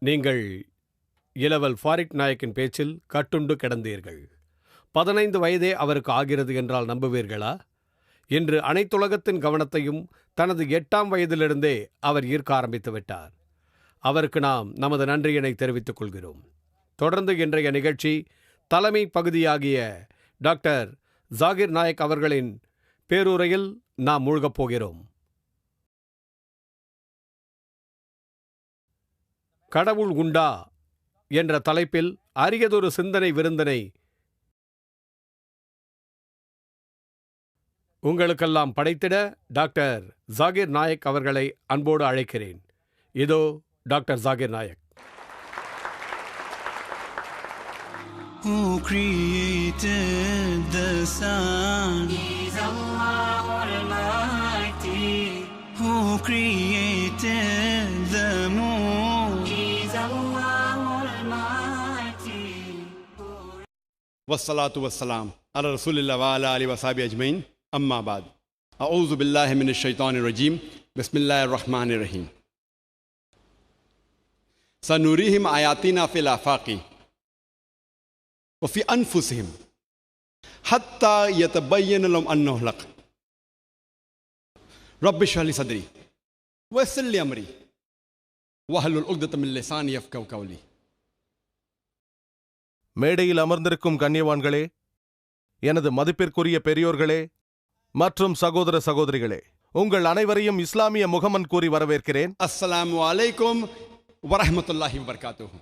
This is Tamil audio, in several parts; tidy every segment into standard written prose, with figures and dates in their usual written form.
நீங்கள் இளவல் ஃபாரிக் நாயக்கின் பேச்சில் கட்டுண்டு கிடந்தீர்கள். 15 வயதே அவருக்கு ஆகிறது என்றால் நம்புவீர்களா? இன்று அனைத்துலகத்தின் கவனத்தையும் தனது 8ஆம் வயதிலிருந்தே அவர் ஈர்க்க ஆரம்பித்து விட்டார். அவருக்கு நாம் நமது நன்றியினை தெரிவித்துக் கொள்கிறோம். தொடர்ந்து இன்றைய நிகழ்ச்சி தலைமை பகுதியாகிய டாக்டர் ஜாகிர் நாயக் அவர்களின் பேருரையில் நாம் மூழ்கப் போகிறோம். கடவுள் உண்டா என்ற தலைப்பில் அரியதொரு சிந்தனை விருந்தினை உங்களுக்கெல்லாம் படைத்திட டாக்டர் ஜாகிர் நாயக் அவர்களை அன்போடு அழைக்கிறேன். இதோ doctor Zakir Naik. Who created the sun? He's Allah Almighty. Who created the moon? He's Allah Almighty. والصلاة والسلام على رسول الله وعلى آله وصحبه أجمعين. أما بعد أعوذ بالله من الشيطان الرجيم. بسم الله الرحمن الرحيم. سنريهم آياتنا في الآفاق وفي أنفسهم حتى يتبين لهم أنه الحق. رب اشرح لي صدري ويسر لي أمري واحلل عقدة من لساني يفقهوا قولي. மேடையில் அமர்ந்திருக்கும் கண்ணியவான்களே, எனது மதிப்பிற்குரிய பெரியோர்களே மற்றும் சகோதர சகோதரிகளே, உங்கள் அனைவரையும் இஸ்லாமிய முகமன் கூறி வரவேற்கிறேன். அஸ்ஸலாமு அலைக்கும் வரஹ்மத்துல்லாஹி வபரகாத்துஹு.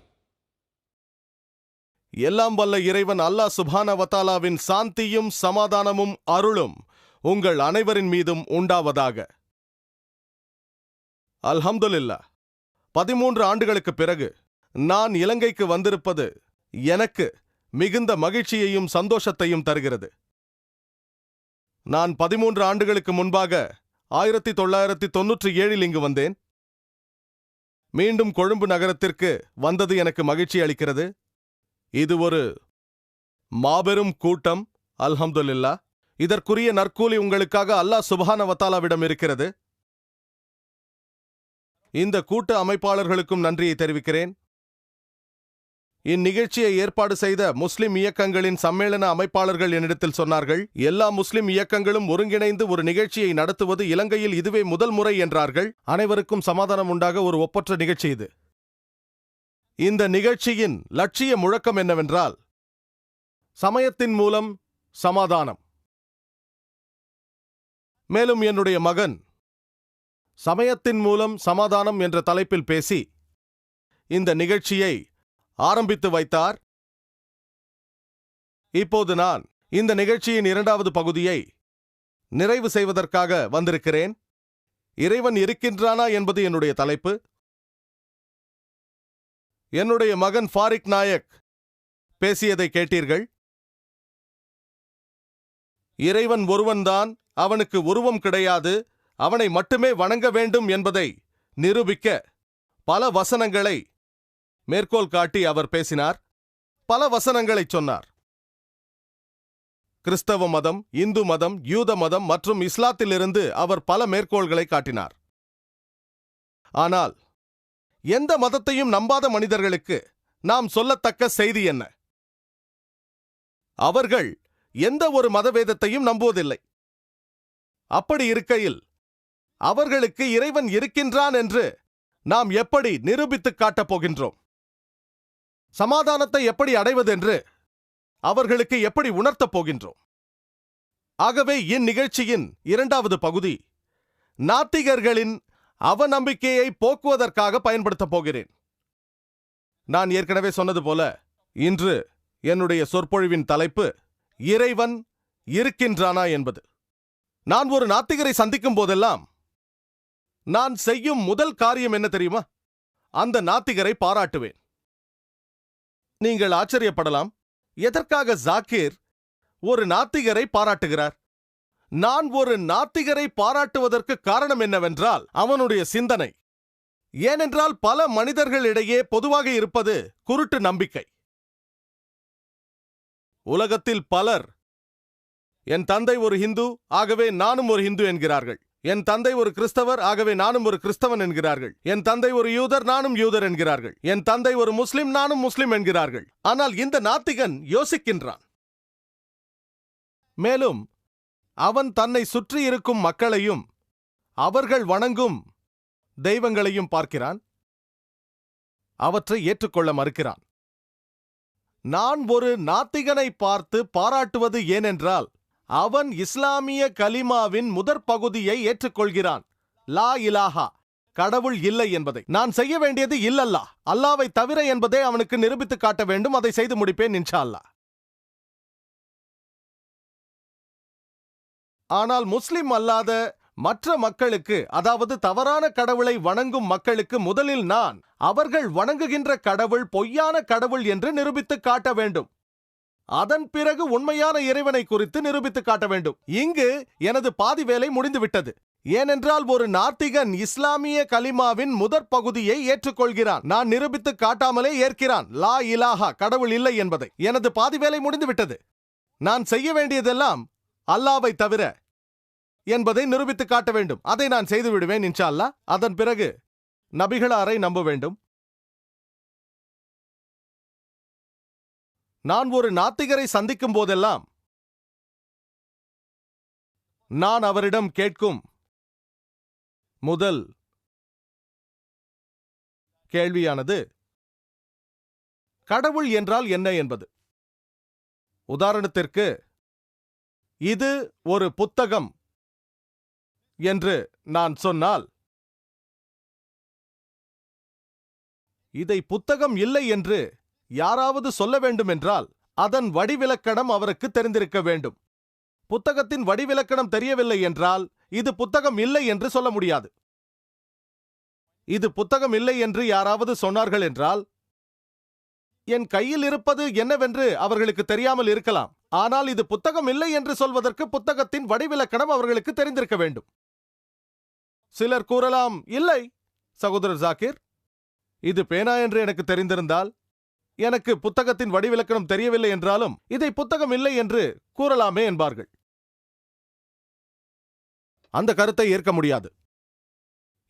எல்லாம் வல்ல இறைவன் அல்லாஹ் சுப்ஹானஹு வ தஆலாவின் சாந்தியும் சமாதானமும் அருளும் உங்கள் அனைவரின் மீதும் உண்டாவதாக. அல்ஹம்துலில்லாஹ். 13 ஆண்டுகளுக்கு பிறகு நான் இலங்கைக்கு வந்திருப்பது எனக்கு மிகுந்த மகிழ்ச்சியையும் சந்தோஷத்தையும் தருகிறது. நான் 13 ஆண்டுகளுக்கு முன்பாக 1997 இங்கு வந்தேன். மீண்டும் கொழும்பு நகரத்திற்கு வந்தது எனக்கு மகிழ்ச்சி அளிக்கிறது. இது ஒரு மாபெரும் கூட்டம். அல்ஹம்துலில்லாஹ். இதற்குரிய நற்கூலி உங்களுக்காக அல்லாஹ் சுப்ஹானஹு வ தஆலாவிடம் இருக்கிறது. இந்த கூட்ட அமைப்பாளர்களுக்கும் நன்றியை தெரிவிக்கிறேன். இந்நிகழ்ச்சியை ஏற்பாடு செய்த முஸ்லிம் இயக்கங்களின் சம்மேளன அமைப்பாளர்கள் என்னிடத்தில் சொன்னார்கள், எல்லா முஸ்லிம் இயக்கங்களும் ஒருங்கிணைந்து ஒரு நிகழ்ச்சியை நடத்துவது இலங்கையில் இதுவே முதல் முறை என்றார்கள். அனைவருக்கும் சமாதானம் உண்டாக ஒரு ஒப்பற்ற நிகழ்ச்சி இது. இந்த நிகழ்ச்சியின் லட்சிய முழக்கம் என்னவென்றால், சமயத்தின் மூலம் சமாதானம். மேலும் என்னுடைய மகன் சமயத்தின் மூலம் சமாதானம் என்ற தலைப்பில் பேசி இந்த நிகழ்ச்சியை ஆரம்பித்து வைத்தார். இப்போது நான் இந்த நிகழ்ச்சியின் 2வது பகுதியை நிறைவு செய்வதற்காக வந்திருக்கிறேன். இறைவன் இருக்கின்றானா என்பது என்னுடைய தலைப்பு. என்னுடைய மகன் ஃபாரிக் நாயக் பேசியதை கேட்டீர்கள். இறைவன் ஒருவன்தான், அவனுக்கு உருவம் கிடையாது, அவனை மட்டுமே வணங்க வேண்டும் என்பதை நிரூபிக்க பல வசனங்களை மேற்கோள் காட்டி அவர் பேசினார். பல வசனங்களைச் சொன்னார். கிறிஸ்தவ மதம், இந்து மதம், யூத மதம் மற்றும் இஸ்லாத்திலிருந்து அவர் பல மேற்கோள்களை காட்டினார். ஆனால் எந்த மதத்தையும் நம்பாத மனிதர்களுக்கு நாம் சொல்லத்தக்க செய்தி என்ன? அவர்கள் எந்த ஒரு மதவேதத்தையும் நம்புவதில்லை. அப்படி இருக்கையில் அவர்களுக்கு இறைவன் இருக்கின்றான் என்று நாம் எப்படி நிரூபித்துக் காட்டப் போகின்றோம்? சமாதானத்தை எப்படி அடைவதென்று அவர்களுக்கு எப்படி உணர்த்தப் போகின்றோம்? ஆகவே இந்நிகழ்ச்சியின் 2வது பகுதி நாத்திகர்களின் அவநம்பிக்கையை போக்குவதற்காக பயன்படுத்தப் போகிறேன். நான் ஏற்கனவே சொன்னது போல இன்று என்னுடைய சொற்பொழிவின் தலைப்பு இறைவன் இருக்கின்றானா என்பது. நான் ஒரு நாத்திகரை சந்திக்கும் போதெல்லாம் நான் செய்யும் முதல் காரியம் என்ன தெரியுமா? அந்த நாத்திகரை பாராட்டுவேன். நீங்கள் ஆச்சரியப்படலாம், எதற்காக ஜாகிர் ஒரு நாத்திகரை பாராட்டுகிறார்? நான் ஒரு நாத்திகரை பாராட்டுவதற்கு காரணம் என்னவென்றால் அவனுடைய சிந்தனை. ஏனென்றால் பல மனிதர்களிடையே பொதுவாக இருப்பது குருட்டு நம்பிக்கை. உலகத்தில் பலர் என் தந்தை ஒரு ஹிந்து, ஆகவே நானும் ஒரு ஹிந்து என்கிறார்கள். என் தந்தை ஒரு கிறிஸ்தவர், ஆகவே நானும் ஒரு கிறிஸ்தவன் என்கிறார்கள். என் தந்தை ஒரு யூதர், நானும் யூதர் என்கிறார்கள். என் தந்தை ஒரு முஸ்லிம், நானும் முஸ்லிம் என்கிறார்கள். ஆனால் இந்த நாத்திகன் யோசிக்கின்றான். மேலும் அவன் தன்னை சுற்றி இருக்கும் மக்களையும் அவர்கள் வணங்கும் தெய்வங்களையும் பார்க்கிறான். அவற்றை ஏற்றுக்கொள்ள மறுக்கிறான். நான் ஒரு நாத்திகனை பார்த்து பாராட்டுவது ஏனென்றால் அவன் இஸ்லாமிய கலிமாவின் முதற் பகுதியை ஏற்றுக்கொள்கிறான். லா இலாஹா, கடவுள் இல்லை என்பதை. நான் செய்ய வேண்டியது இல்லல்லா, அல்லாவை தவிர என்பதை அவனுக்கு நிரூபித்து காட்ட வேண்டும். அதை செய்து முடிப்பேன் இன்ஷா அல்லாஹ். ஆனால் முஸ்லிம் அல்லாத மற்ற மக்களுக்கு, அதாவது தவறான கடவுளை வணங்கும் மக்களுக்கு முதலில் நான் அவர்கள் வணங்குகின்ற கடவுள் பொய்யான கடவுள் என்று நிரூபித்து காட்ட வேண்டும். அதன் பிறகு உண்மையான இறைவனை குறித்து நிரூபித்து காட்ட வேண்டும். இங்கு எனது பாதி வேலை முடிந்துவிட்டது. ஏனென்றால் ஒரு நாத்திகன் இஸ்லாமிய கலிமாவின் முதற் பகுதியை ஏற்றுக்கொள்கிறான். நான் நிரூபித்து காட்டாமலே ஏற்கிறான் லா இலாஹா, கடவுள் இல்லை என்பதை. எனது பாதி வேலை முடிந்துவிட்டது. நான் செய்ய வேண்டியதெல்லாம் அல்லாவை தவிர என்பதை நிரூபித்து காட்ட வேண்டும். அதை நான் செய்து விடுவேன் இன்ஷா அல்லாஹ். அதன் பிறகு நபிகளாரை நம்ப வேண்டும். நான் ஒரு நாத்திகரை சந்திக்கும் போதெல்லாம் நான் அவரிடம் கேட்கும் முதல் கேள்வியானது கடவுள் என்றால் என்ன என்பது. உதாரணத்திற்கு, இது ஒரு புத்தகம் என்று நான் சொன்னால், இதை புத்தகம் இல்லை என்று யாராவது சொல்ல வேண்டுமென்றால் அதன் வடிவிலக்கணம் அவருக்கு தெரிந்திருக்க வேண்டும். புத்தகத்தின் வடிவிலக்கணம் தெரியவில்லை என்றால் இது புத்தகம் இல்லை என்று சொல்ல முடியாது. இது புத்தகம் இல்லை என்று யாராவது சொன்னார்கள் என்றால் என் கையில் இருப்பது என்னவென்று அவர்களுக்கு தெரியாமல் இருக்கலாம். ஆனால் இது புத்தகம் இல்லை என்று சொல்வதற்கு புத்தகத்தின் வடிவிலக்கணம் அவர்களுக்கு தெரிந்திருக்க வேண்டும். சிலர் கூறலாம், இல்லை சகோதரர் ஜாகிர், இது பேனா என்று எனக்கு தெரிந்திருந்தால், எனக்கு புத்தகத்தின் வடிவிலக்கணம் தெரியவில்லை என்றாலும் இதை புத்தகம் இல்லை என்று கூறலாமே என்பார்கள். அந்த கருத்தை ஏற்க முடியாது.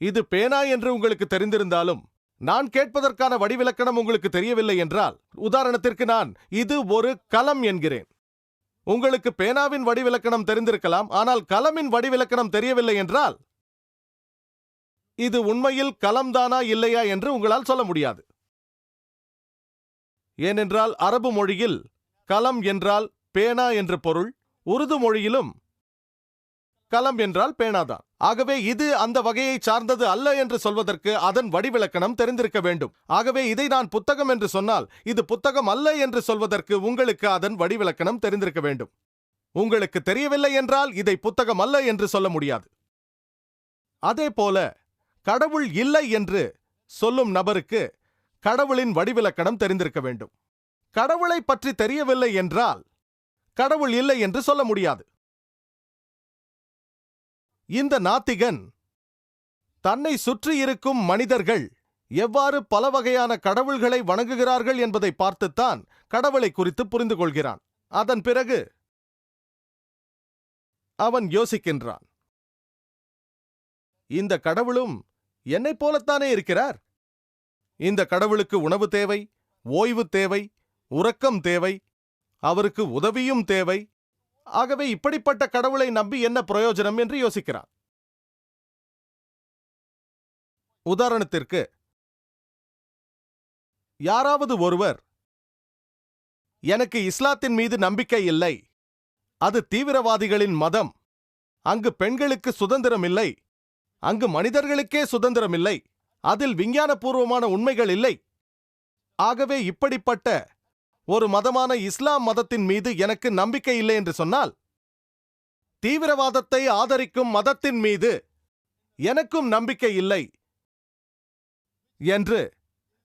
இது பேனா என்று உங்களுக்கு தெரிந்திருந்தாலும் நான் கேட்பதற்கான வடிவிலக்கணம் உங்களுக்கு தெரியவில்லை என்றால், உதாரணத்திற்கு நான் இது ஒரு கலம் என்கிறேன். உங்களுக்கு பேனாவின் வடிவிலக்கணம் தெரிந்திருக்கலாம், ஆனால் கலமின் வடிவிலக்கணம் தெரியவில்லை என்றால் இது உண்மையில் கலம்தானா இல்லையா என்று உங்களால் சொல்ல முடியாது. ஏனென்றால் அரபு மொழியில் கலம் என்றால் பேனா என்று பொருள், உருது மொழியிலும் கலம் என்றால் பேனாதான். ஆகவே இது அந்த வகையை சார்ந்தது அல்ல என்று சொல்வதற்கு அதன் வடிவிலக்கணம் தெரிந்திருக்க வேண்டும். ஆகவே இதை நான் புத்தகம் என்று சொன்னால் இது புத்தகம் அல்ல என்று சொல்வதற்கு உங்களுக்கு அதன் வடிவிலக்கணம் தெரிந்திருக்க வேண்டும். உங்களுக்கு தெரியவில்லை என்றால் இதை புத்தகம் அல்ல என்று சொல்ல முடியாது. அதே போல கடவுள் இல்லை என்று சொல்லும் நபருக்கு கடவுளின் வடிவிலக்கணம் தெரிந்திருக்க வேண்டும். கடவுளை பற்றி தெரியவில்லை என்றால் கடவுள் இல்லை என்று சொல்ல முடியாது. இந்த நாத்திகன் தன்னை சுற்றி இருக்கும் மனிதர்கள் எவ்வாறு பல வகையான கடவுள்களை வணங்குகிறார்கள் என்பதை பார்த்துத்தான் கடவுளை குறித்து புரிந்து கொள்கிறான். அதன் பிறகு அவன் யோசிக்கின்றான், இந்த கடவுளும் என்னைப் போலத்தானே இருக்கிறார். இந்த கடவுளுக்கு உணவு தேவை, ஓய்வு தேவை, உறக்கம் தேவை, அவருக்கு உதவியும் தேவை. ஆகவே இப்படிப்பட்ட கடவுளை நம்பி என்ன பிரயோஜனம் என்று யோசிக்கிறான். உதாரணத்திற்கு, யாராவது ஒருவர் எனக்கு இஸ்லாத்தின் மீது நம்பிக்கை இல்லை, அது தீவிரவாதிகளின் மதம், அங்கு பெண்களுக்கு சுதந்திரம் இல்லை, அங்கு மனிதர்களுக்கே சுதந்திரம் இல்லை, அதில் விஞ்ஞானபூர்வமான உண்மைகள் இல்லை, ஆகவே இப்படிப்பட்ட ஒரு மதமான இஸ்லாம் மதத்தின் மீது எனக்கு நம்பிக்கை இல்லை என்று சொன்னால், தீவிரவாதத்தை ஆதரிக்கும் மதத்தின் மீது எனக்கும் நம்பிக்கை இல்லை என்று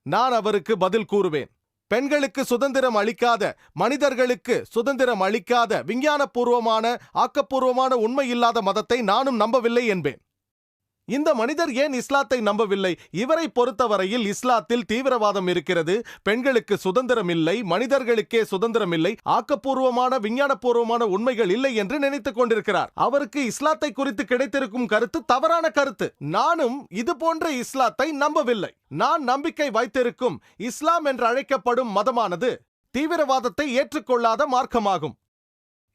நான் அவருக்கு பதில் கூறுவேன். பெண்களுக்கு சுதந்திரம் அளிக்காத, மனிதர்களுக்கு சுதந்திரம் அளிக்காத, விஞ்ஞானபூர்வமான ஆக்கப்பூர்வமான உண்மை இல்லாத மதத்தை நானும் நம்பவில்லை என்பேன். இந்த மனிதர் ஏன் இஸ்லாத்தை நம்பவில்லை? இவரை பொறுத்தவரையில் இஸ்லாத்தில் தீவிரவாதம் இருக்கிறது, பெண்களுக்கு சுதந்திரம் இல்லை, மனிதர்களுக்கே சுதந்திரம் இல்லை, ஆக்கப்பூர்வமான விஞ்ஞானபூர்வமான உண்மைகள் இல்லை என்று நினைத்துக் கொண்டிருக்கிறார். அவருக்கு இஸ்லாத்தை குறித்து கிடைத்திருக்கும் கருத்து தவறான கருத்து. நானும் இது போன்ற இஸ்லாத்தை நம்பவில்லை. நான் நம்பிக்கை வைத்திருக்கும் இஸ்லாம் என்று அழைக்கப்படும் மதமானது தீவிரவாதத்தை ஏற்றுக்கொள்ளாத மார்க்கமாகும்.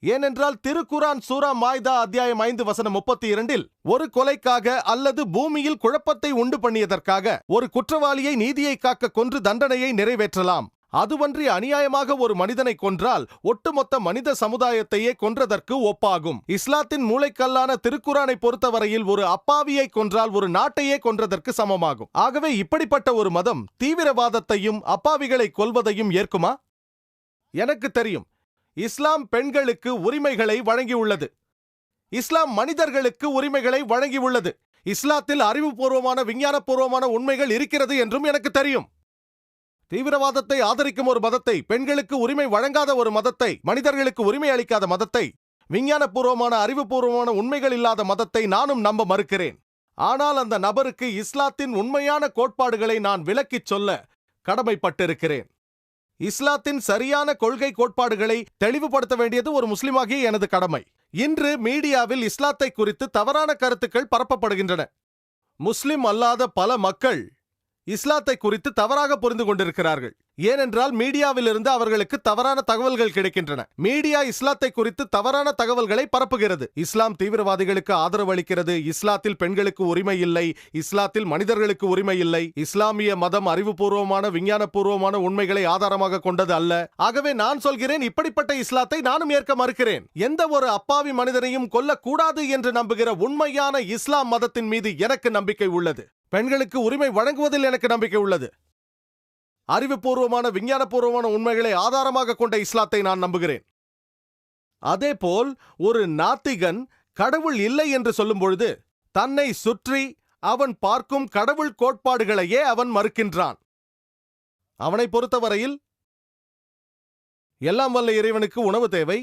ஏனென்றால் திருக்குரான் சூரா மாய்தா அத்தியாயம் 5 வசனம் 32 ஒரு கொலைக்காக அல்லது பூமியில் குழப்பத்தை உண்டு பண்ணியதற்காக ஒரு குற்றவாளியை நீதியை காக்க கொன்று தண்டனையை நிறைவேற்றலாம். அதுவன்றி அநியாயமாக ஒரு மனிதனை கொன்றால் ஒட்டுமொத்த மனித சமுதாயத்தையே கொன்றதற்கு ஒப்பாகும். இஸ்லாத்தின் மூளைக்கல்லான திருக்குரானை பொறுத்தவரையில் ஒரு அப்பாவியை கொன்றால் ஒரு நாட்டையே கொன்றதற்கு சமமாகும். ஆகவே இப்படிப்பட்ட ஒரு மதம் தீவிரவாதத்தையும் அப்பாவிகளை கொல்வதையும் ஏற்குமா? எனக்கு தெரியும். இஸ்லாம் பெண்களுக்கு உரிமைகளை வழங்கியுள்ளது. இஸ்லாம் மனிதர்களுக்கு உரிமைகளை வழங்கியுள்ளது. இஸ்லாத்தில் அறிவுபூர்வமான விஞ்ஞானபூர்வமான உண்மைகள் இருக்கிறது என்றும் எனக்கு தெரியும். தீவிரவாதத்தை ஆதரிக்கும் ஒரு மதத்தை, பெண்களுக்கு உரிமை வழங்காத ஒரு மதத்தை, மனிதர்களுக்கு உரிமை அளிக்காத மதத்தை, விஞ்ஞானபூர்வமான அறிவுபூர்வமான உண்மைகள் இல்லாத மதத்தை நானும் நம்ப மறுக்கிறேன். ஆனால் அந்த நபருக்கு இஸ்லாத்தின் உண்மையான கோட்பாடுகளை நான் விளக்கிச் சொல்ல கடமைப்பட்டிருக்கிறேன். இஸ்லாத்தின் சரியான கொள்கை கோட்பாடுகளை தெளிவுபடுத்த வேண்டியது ஒரு முஸ்லிமாகிய எனது கடமை. இன்று மீடியாவில் இஸ்லாத்தை குறித்து தவறான கருத்துக்கள் பரப்பப்படுகின்றன. முஸ்லிம் அல்லாத பல மக்கள் இஸ்லாத்தை குறித்து தவறாக புரிந்து கொண்டிருக்கிறார்கள். ஏனென்றால் மீடியாவிலிருந்து அவர்களுக்கு தவறான தகவல்கள் கிடைக்கின்றன. மீடியா இஸ்லாத்தை குறித்து தவறான தகவல்களை பரப்புகிறது. இஸ்லாம் தீவிரவாதிகளுக்கு ஆதரவு அளிக்கிறது, இஸ்லாத்தில் பெண்களுக்கு உரிமை இல்லை, இஸ்லாத்தில் மனிதர்களுக்கு உரிமை இல்லை, இஸ்லாமிய மதம் அறிவுபூர்வமான விஞ்ஞானபூர்வமான உண்மைகளை ஆதாரமாக கொண்டது அல்ல. ஆகவே நான் சொல்கிறேன், இப்படிப்பட்ட இஸ்லாத்தை நானும் ஏற்க மறுக்கிறேன். எந்த ஒரு அப்பாவி மனிதனையும் கொல்லக்கூடாது என்று நம்புகிற உண்மையான இஸ்லாம் மதத்தின் மீது எனக்கு நம்பிக்கை உள்ளது. பெண்களுக்கு உரிமை வழங்குவதில் எனக்கு நம்பிக்கை உள்ளது. அறிவுபூர்வமான விஞ்ஞானபூர்வமான உண்மைகளை ஆதாரமாக கொண்ட இஸ்லாத்தை நான் நம்புகிறேன். அதேபோல் ஒரு நாத்திகன் கடவுள் இல்லை என்று சொல்லும் பொழுது தன்னை சுற்றி அவன் பார்க்கும் கடவுள் கோட்பாடுகளையே அவன் மறுக்கின்றான். அவனை பொறுத்தவரையில் எல்லாம் வல்ல இறைவனுக்கு உணவு தேவை,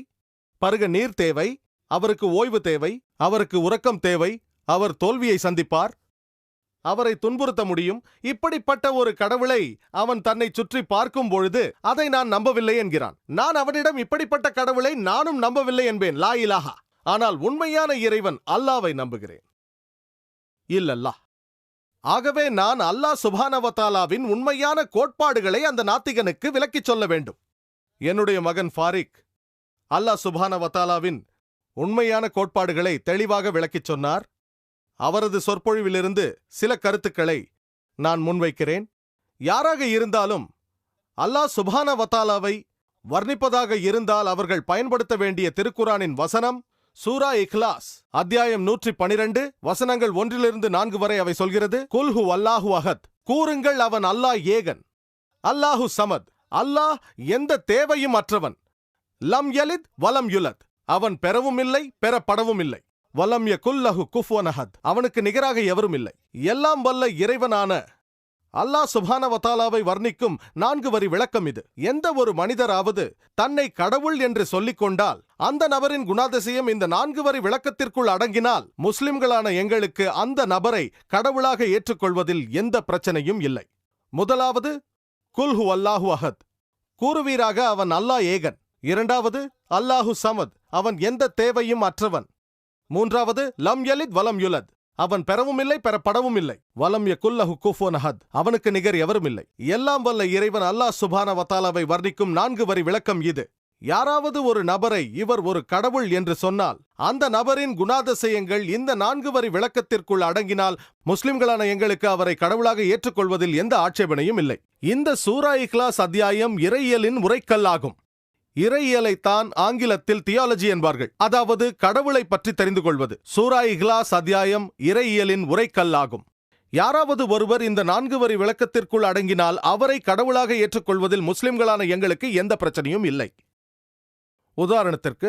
பருக நீர் தேவை, அவருக்கு ஓய்வு தேவை, அவருக்கு உறக்கம் தேவை, அவர் தோல்வியை சந்திப்பார், அவரை துன்புறுத்த முடியும். இப்படிப்பட்ட ஒரு கடவுளை அவன் தன்னை சுற்றி பார்க்கும் பொழுது அதை நான் நம்பவில்லை என்கிறான். நான் அவனிடம் இப்படிப்பட்ட கடவுளை நானும் நம்பவில்லை என்பேன், லா இலாஹா. ஆனால் உண்மையான இறைவன் அல்லாவை நம்புகிறேன். இல்லல்லாஹ். ஆகவே நான் அல்லாஹ் சுப்ஹானஹு வ தஆலாவின் உண்மையான கோட்பாடுகளை அந்த நாத்திகனுக்கு விளக்கிச் சொல்ல வேண்டும். என்னுடைய மகன் ஃபாரிக் அல்லாஹ் சுப்ஹானஹு வ தஆலாவின் உண்மையான கோட்பாடுகளை தெளிவாக விளக்கிச் சொன்னார். அவரது சொற்பொழிவிலிருந்து சில கருத்துக்களை நான் முன்வைக்கிறேன். யாராக இருந்தாலும் அல்லாஹ் சுப்ஹானஹு வ தஆலாவை வர்ணிப்பதாக இருந்தால் அவர்கள் பயன்படுத்த வேண்டிய திருக்குரானின் வசனம் சூரா இக்லாஸ் அத்தியாயம் 112 வசனங்கள் 1-4 வரை அவை சொல்கிறது. குல் ஹு அல்லாஹு அஹத், கூறுங்கள் அவன் அல்லாஹ் ஏகன், அல்லாஹு சமத், அல்லாஹ் எந்த தேவையும் அற்றவன், லம் யலித் வலம் யுலத், அவன் பெறவும் இல்லை பெறப்படவும் இல்லை, வலம் யகுல் லஹு குஃபுவன் அஹத், அவனுக்கு நிகராக எவரும் இல்லை. எல்லாம் வல்ல இறைவனான அல்லாஹ் சுப்ஹானஹு வ தஆலாவை வர்ணிக்கும் 4 வரி விளக்கம் இது. எந்த ஒரு மனிதராவது தன்னை கடவுள் என்று சொல்லிக் கொண்டால் அந்த நபரின் குணாதிசயம் இந்த 4 வரி விளக்கத்திற்குள் அடங்கினால் முஸ்லிம்களான எங்களுக்கு அந்த நபரை கடவுளாக ஏற்றுக்கொள்வதில் எந்த பிரச்சனையும் இல்லை. முதலாவது, குல் ஹு அல்லாஹு அஹத், கூறுவீராக அவன் அல்லாஹ் ஏகன். இரண்டாவது, அல்லாஹு சமத், அவன் எந்த தேவையும் அற்றவன். மூன்றாவது, லம் யலித் வலம் யுலத், அவன் பெறவும் இல்லை பெறப்படவும் இல்லை. வலம் யகுல் லஹு குஃபுவன் அஹத், அவனுக்கு நிகர் எவரும் இல்லை. எல்லாம் வல்ல இறைவன் அல்லாஹ் சுப்ஹானஹு வ தஆலாவை வர்ணிக்கும் 4 வரி விளக்கம் இது. யாராவது ஒரு நபரை இவர் ஒரு கடவுள் என்று சொன்னால் அந்த நபரின் குணாதிசயங்கள் இந்த 4 வரி விளக்கத்திற்குள் அடங்கினால் முஸ்லிம்களான எங்களுக்கு அவரை கடவுளாக ஏற்றுக்கொள்வதில் எந்த ஆட்சேபனையும் இல்லை. இந்த சூரா இக்லாஸ் அத்தியாயம் இறையியலின் உரைக்கல்லாகும். இறையியலைத்தான் ஆங்கிலத்தில் தியாலஜி என்பார்கள், அதாவது கடவுளை பற்றி தெரிந்து கொள்வது. சூரா இக்லாஸ் அத்தியாயம் இறையியலின் உரைக்கல்லாகும். யாராவது ஒருவர் இந்த 4 வரி விளக்கத்திற்குள் அடங்கினால் அவரை கடவுளாக ஏற்றுக்கொள்வதில் முஸ்லிம்களான எங்களுக்கு எந்த பிரச்சனையும் இல்லை. உதாரணத்திற்கு,